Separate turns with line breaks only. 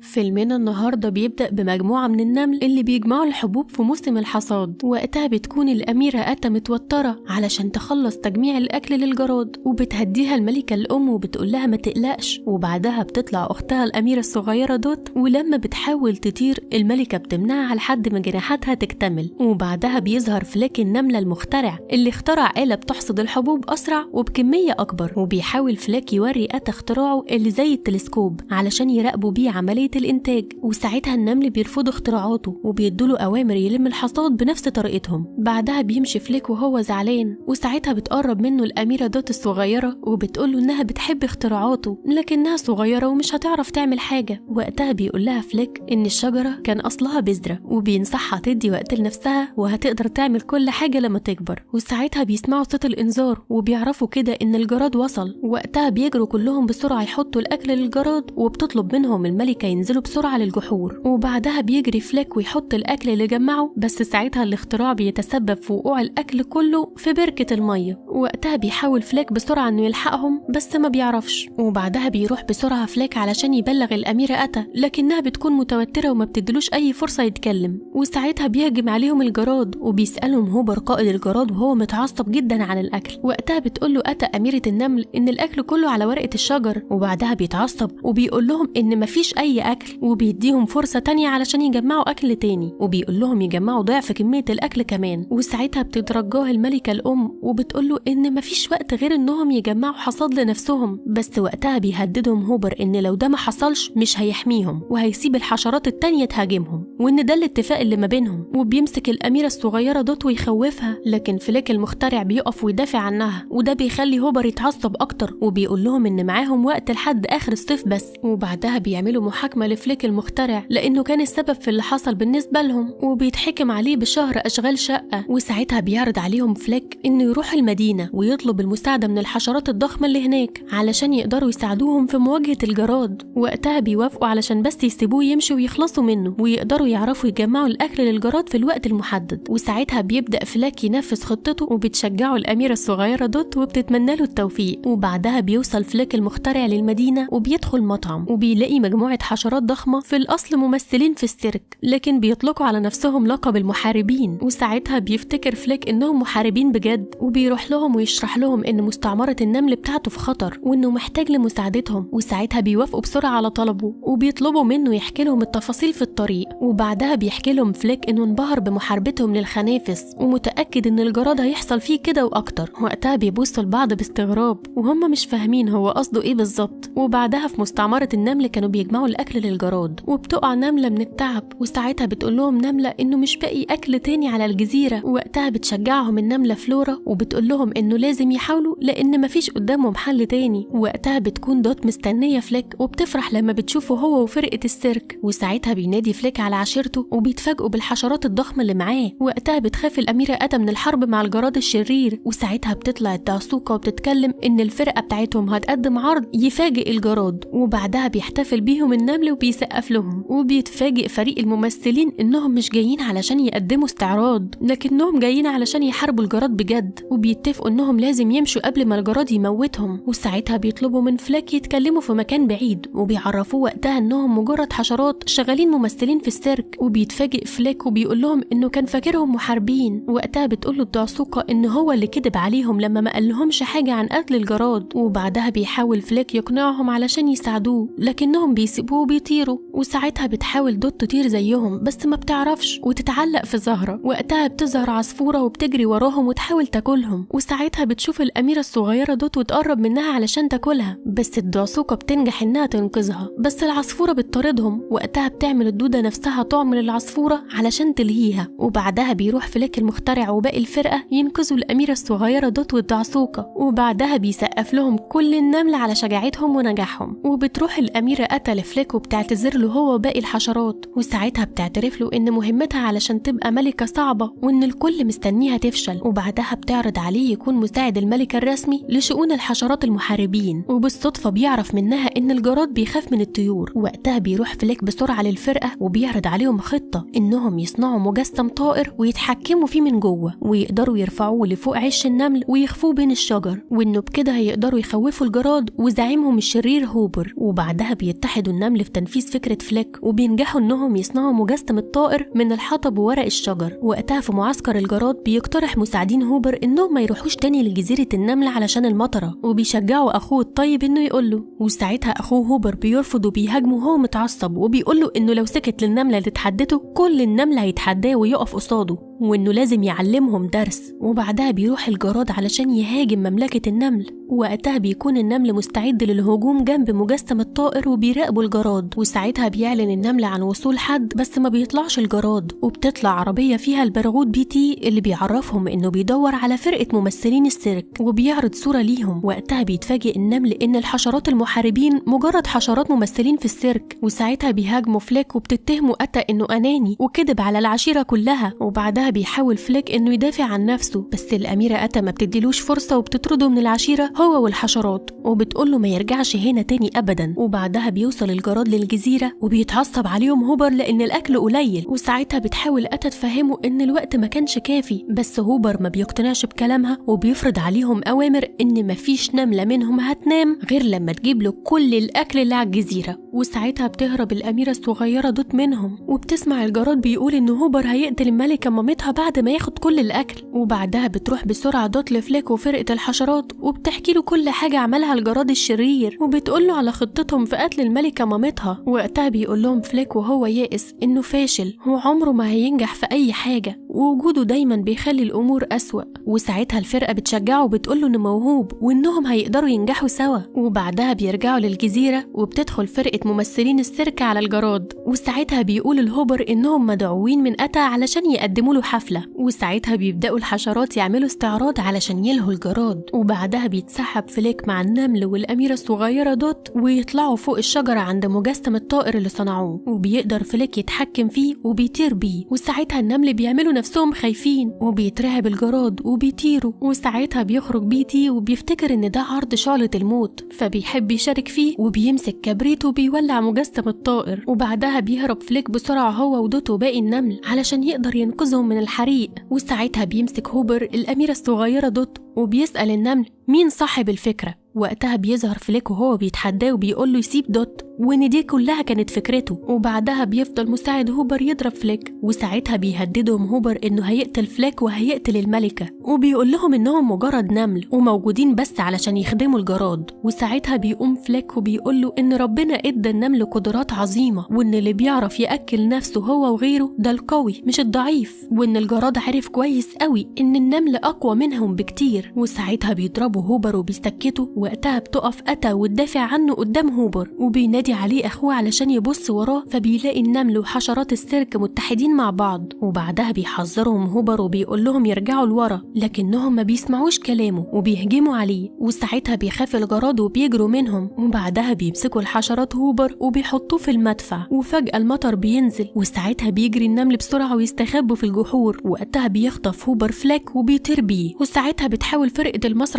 فيلمنا النهاردة بيبدأ بمجموعة من النمل اللي بيجمعوا الحبوب في موسم الحصاد. وقتها بتكون الأميرة أتا متوترة علشان تخلص تجميع الأكل للجراد، وبتهديها الملكة الأم وبتقولها ما تقلقش. وبعدها بتطلع أختها الأميرة الصغيرة دوت، ولما بتحاول تطير الملكة بتمنعها لحد ما جناحاتها تكتمل. وبعدها بيظهر فليك النملة المخترع اللي اخترع آلة بتحصد الحبوب أسرع وبكمية أكبر. وبيحاول فليك يوري أتا اختراعه اللي زي التلسكوب علشان يراقبوا بيه عملية الإنتاج. وساعتها النمل بيرفضوا اختراعاته وبيدوله أوامر يلم الحصاد بنفس طريقتهم. بعدها بيمشي فليك وهو زعلان، وساعتها بتقرب منه الأميرة دوت الصغيرة وبتقوله إنها بتحب اختراعاته لكنها صغيرة ومش هتعرف تعمل حاجة. وقتها بيقولها فليك إن الشجرة كان أصلها بذرة، وبينصحها تدي وقت لنفسها وهتقدر تعمل كل حاجة لما تكبر. وساعتها بيسمعوا صوت الإنذار وبيعرفوا كده إن الجراد وصل. وقتها بيجروا كلهم بسرعة يحطوا الأكل للجراد، وبتطلب منهم الملكة ينزلوا بسرعة للجحور. وبعدها بيجري فليك ويحط الأكل اللي جمعه، بس ساعتها الاختراع بيتسبب في وقوع الأكل كله في بركة المية. وقتها بيحاول فليك بسرعة إنه يلحقهم بس ما بيعرفش. وبعدها بيروح بسرعة فليك علشان يبلغ الأميرة أتا، لكنها بتكون متوترة وما بتدلوش أي فرصة يتكلم. وساعتها بيهجم عليهم الجراد وبيسألهم هوبر قائد الجراد وهو متعصب جدا عن الأكل. وقتها بتقوله أتا أميرة النمل إن الأكل كله على ورقة الشجر. وبعدها بيتعصب وبيقول لهم إن مفيش أي أكل، وبيديهم فرصة تانية علشان يجمعوا أكل تاني، وبيقول لهم يجمعوا ضعف كمية الأكل كمان. وساعتها بتترجاه الملكة الأم وبتقوله إن مفيش وقت غير إنهم يجمعوا حصاد لنفسهم. بس وقتها بيهددهم هوبر إن لو ده ما حصلش مش هيحميهم وهيسيب الحشرات التانية تهاجمهم، وإن ده الاتفاق اللي ما بينهم. وبيمسك الأميرة الصغيرة دوت ويخوفها، لكن فليك المخترع بيقف ويدافع عنها، وده بيخلي هوبر يتعصب أكتر وبيقول لهم إن معاهم وقت لحد آخر الصيف بس. وبعدها بيعملوا محاكمة لفليك المخترع لأنه كان السبب في اللي حصل بالنسبة لهم، وبيتحكم عليه بشهر أشغال شقة. وساعتها بيعرض عليهم فليك إنه يروح المدينة ويطلب المساعدة من الحشرات الضخمة اللي هناك علشان يقدروا يساعدوهم في مواجهة الجراد. وقتها بيوافقوا علشان بس يسيبوه يمشي ويخلصوا منه ويقدروا يعرفوا يجمعوا الأكل للجراد في الوقت المحدد. وساعتها بيبدأ فليك ينفذ خطته وبتشجعه الأميرة الصغيرة دوت وبتتمنى له التوفيق. وبعدها بيوصل فليك المخترع للمدينة وبيدخل مطعم وبيلاقي مجموعة حشرات ضخمة في الأصل ممثلين في السيرك، لكن بيطلقوا على نفسهم لقب المحاربين. وساعتها بيفتكر فليك إنهم محاربين بجد، وبيروح لهم ويشرح لهم إن مستعمرة النمل بتاعته في خطر وإنه محتاج لمساعدتهم. وساعتها بيوافقوا بسرعة على طلبه وبيطلبوا منه يحكي لهم التفاصيل في الطريق. وبعدها بيحكي لهم فليك إنه انبهر بمحاربتهم للخنافس ومتأكد إن الجراد هيحصل فيه كده وأكتر. وقتها بيبصوا لبعض باستغراب وهم مش فاهمين هو قصده إيه بالظبط. وبعدها في مستعمرة النمل كانوا بيجمعوا الأكل للجراد، وبتقع نملة من التعب. وساعتها بتقول لهم نملة إنه مش باقي أكل تاني على الجزيرة. وقتها بتشجعهم النملة فلورا وبتقول لهم إنه لازم يحاولوا لأن مفيش قدامهم حل تاني. وقتها بتكون دوت مستنية فليك وبتفرح لما بتشوفه هو وفرقة السيرك. وساعتها بينادي فليك على عشيرته وبيتفاجئوا بالحشرات الضخمة اللي معاه. وقتها بتخاف الأميرة أتا من الحرب مع الجراد الشرير. وساعتها بتطلع الدعسوقة وبتتكلم إن الفرقة بتاعتهم هتقدم عرض يفاجئ الجراد. وبعدها بيحتفل بيهم النمل وبيسقف لهم. وبيتفاجئ فريق الممثلين إنهم مش جايين علشان يقدموا استعراض لكنهم جايين علشان يحاربوا الجراد بجد. وبيتفقوا إنهم لازم يمشوا قبل ما الجراد يموتهم. وساعتها بيطلبوا من فليك يتكلموا في مكان بعيد وبيعرفوه وقتها إنهم مجرد حشرات شغالين ممثلين في السيرك. وبيتفاجئ فليك وبيقول لهم إنه كان فاكرهم محاربين. وقتها بتقوله الدعسوقة إن هو اللي كذب عليهم لما ما قالهمش حاجة عن قتل الجراد. وبعدها بيحاول فليك يقنعهم علشان يساعدوه لكنهم بيسيبوه وبيطيروا. وساعتها بتحاول دوت تطير زيهم بس ما بتعرفش وتتعلق في زهرة. وقتها بتظهر عصفورة وبتجري وراهم وتحاول تاكلهم. وساعتها بتشوف الأميرة الصغيرة دوت وتقرب منها علشان تاكلها، بس الدعسوقة بتنجح إنها تنقذها، بس العصفورة بتطاردهم. وقتها بتعمل الدودة نفسها طعم للعصفورة علشان تلهيها. وبعدها بيروح فليك المخترع وباقي الفرقة ينقذوا الأميرة الصغيرة دوت والدعسوقة. وبعدها بيسقف لهم كل النمل على شجاعتهم ونجاحهم. وبتروح الأميرة أتا لفليك وبتعتذر له هو وباقي الحشرات. وساعتها بتعترف له إن مهمتها علشان تبقى ملكة صعبة وإن الكل مستنيها تفشل. وبعدها بتعرض عليه يكون مساعد الملكة الرسمي لشؤون الحشرات المحاربين. وبالصدفة بيعرف منها إن الجراد بيخاف من الطيور. وقتها بيروح فليك بسرعة للفرقة وبيعرض عليهم خطة إنهم يصنعوا مجسم طائر ويتحكموا فيه من جوه ويقدروا يرفعوه لفوق عش النمل ويخفوه بين الشجر، وإنه بكده هيقدروا يخوفوا الجراد وزعيمهم الشرير هوبر. وبعدها بيتحدوا النمل النمل في تنفيذ فكرة فليك، وبينجحوا إنهم يصنعوا مجسم الطائر من الحطب وورق الشجر. وقتها في معسكر الجراد بيقترح مساعدين هوبر إنهم ما يروحوش تاني لجزيرة النمل علشان المطرة، وبيشجعوا أخوه الطيب إنه يقوله. وساعتها أخوه هوبر بيرفض وبيهاجمه وهو متعصب، وبيقوله إنه لو سكت للنملة اللي تحدته كل النمل هيتحداه ويقف قصاده، وإنه لازم يعلمهم درس. وبعدها بيروح الجراد علشان يهاجم مملكة النمل. وقتها بيكون النمل مستعد للهجوم جنب مجسم الطائر وبيراقبوا الجراد. وساعتها بيعلن النمل عن وصول حد، بس ما بيطلعش الجراد، وبتطلع عربية فيها البرغوث بي-تي اللي بيعرفهم إنه بيدور على فرقة ممثلين السيرك وبيعرض صورة ليهم. وقتها بيتفاجئ النمل إن الحشرات المحاربين مجرد حشرات ممثلين في السيرك. وساعتها بيهاجموا فليك وبتتهمه أتا إنه أناني وكذب على العشيرة كلها. وبعدها بيحاول فليك إنه يدافع عن نفسه، بس الأميرة أتا ما بتديلوش فرصة وبتطرده من العشيرة هو والحشرات، وبتقوله ما يرجعش هنا تاني أبدا. وبعدها بيوصل الجراد للجزيرة وبيتعصب عليهم هوبر لأن الأكل قليل. وساعتها بتحاول أتا تفهمه إن الوقت ما كانش كافي، بس هوبر ما بيقتنعش بكلامها وبيفرض عليهم أوامر إن مفيش نملة منهم هتنام غير لما تجيب له كل الأكل اللي على الجزيرة. وساعتها بتهرب الأميرة الصغيرة دوت منهم، وبتسمع الجراد بيقول إن هوبر هيقتل الملكة مامتها بعد ما ياخد كل الأكل. وبعدها بتروح بسرعة دوت لفليك وفرقة الحشرات وبتحكي له كل حاجة عملها الجراد الشرير، وبتقوله على خطتهم في قتل الملكة مامتها. وقتها بيقول لهم فليك وهو يائس إنه فاشل، هو عمره ما هينجح في أي حاجة، ووجوده دايما بيخلي الأمور أسوأ. وساعتها الفرقة بتشجعه وبتقوله إنه موهوب وإنهم هيقدروا ينجحوا سوا. وبعدها بيرجعوا للجزيرة وبتدخل فرقة ممثلين السيرك على الجراد. وساعتها بيقول الهوبر إنهم مدعوين من أتا علشان يقدموا له حفلة. وساعتها بيبدأوا الحشرات يعملوا استعراض علشان يلهوا الجراد. وبعدها بيتسحب فليك مع النمل والأميرة الصغيرة دوت ويطلعوا فوق الشجرة عند مجسم الطائر اللي صنعوه، وبيقدر فليك يتحكم فيه وبيطير بيه. وساعتها النمل بيعملوا نفسهم خايفين وبيترعب الجراد وبيطيروا. وساعتها بيخرج بي-تي وبيفتكر إن ده عرض شعلة الموت، فبيحب يشارك فيه وبيمسك كبريت وبيولع مجسم الطائر. وبعدها بيهرب فليك بسرعة هو ودوت وباقي النمل علشان يقدر ينقذهم من الحريق. وساعتها بيمسك هوبر الأميرة الصغيرة دوت وبيسأل النمل مين صاحب الفكرة. وقتها بيظهر فليك وهو بيتحداه وبيقول له يسيب دوت وإن دي كلها كانت فكرته. وبعدها بيفضل مساعد هوبر يضرب فليك، وساعتها بيهددهم هوبر إنه هيقتل فليك وهيقتل الملكة، وبيقول لهم إنهم مجرد نمل وموجودين بس علشان يخدموا الجراد. وساعتها بيقوم فليك وبيقول له إن ربنا إدى النمل قدرات عظيمة، وإن اللي بيعرف يأكل نفسه هو وغيره ده القوي مش الضعيف، وإن الجراد عرف كويس قوي إن النمل أقوى منهم بكتير. وساعتها بيضربوا هوبر وبيستكتوا. وقتها بتقف أتا وتدافع عنه قدام هوبر، وبينادي عليه أخوه علشان يبص وراه، فبيلاقي النمل وحشرات السيرك متحدين مع بعض. وبعدها بيحذرهم هوبر وبيقول لهم يرجعوا لورا، لكنهم ما بيسمعوش كلامه وبيهجموا عليه. وساعتها بيخاف الجراد وبيجروا منهم. وبعدها بيمسكوا الحشرات هوبر وبيحطوه في المدفع، وفجأة المطر بينزل. وساعتها بيجري النمل بسرعة ويستخبوا في الجحور. وقتها بيخطف هوبر فليك وبيطير بيه. وساعتها بتحاول فرقة المسرح